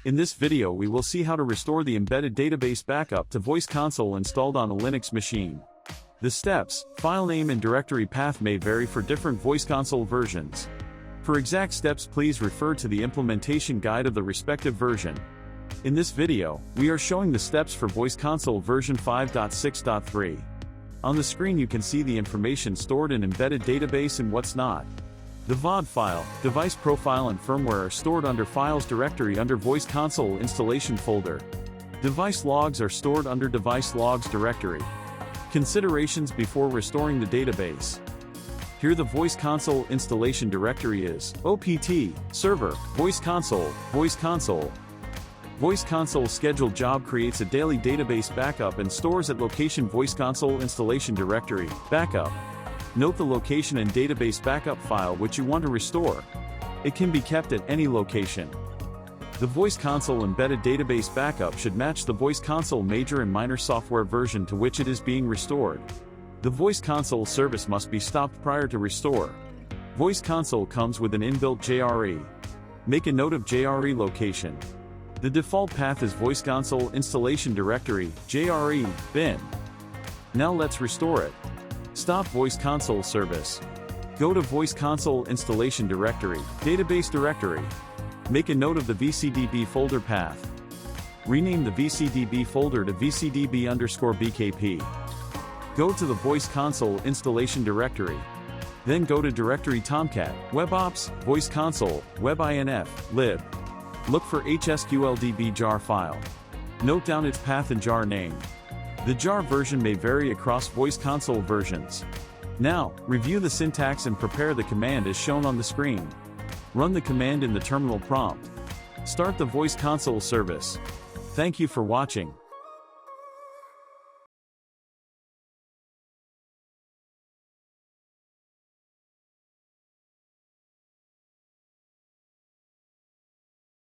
In this video we will see how to restore the embedded database backup to Voice Console installed on a Linux machine. The steps, file name and directory path may vary for different Voice Console versions. For exact steps please refer to the implementation guide of the respective version. In this video, we are showing the steps for Voice Console version 5.6.3. On the screen you can see the information stored in embedded database and what's not. The VOD file, device profile and firmware are stored under Files directory under Voice Console installation folder. Device logs are stored under Device logs directory. Considerations before restoring the database. Here the Voice Console installation directory is OPT, server, Voice Console, Voice Console. Voice Console scheduled job creates a daily database backup and stores at location Voice Console installation directory, backup. Note the location and database backup file which you want to restore. It can be kept at any location. The Voice Console embedded database backup should match the Voice Console major and minor software version to which it is being restored. The Voice Console service must be stopped prior to restore. Voice Console comes with an inbuilt JRE. Make a note of JRE location. The default path is Voice Console installation directory, JRE, bin. Now let's restore it. Stop Voice Console service. Go to Voice Console installation directory, database directory. Make a note of the VCDB folder path. Rename the VCDB folder to VCDB_BKP. Go to the Voice Console installation directory. Then go to directory Tomcat, WebOps, Voice Console, WebINF, lib. Look for HSQLDB jar file. Note down its path and jar name. The jar version may vary across Voice Console versions. Now, review the syntax and prepare the command as shown on the screen. Run the command in the terminal prompt. Start the Voice Console service. Thank you for watching.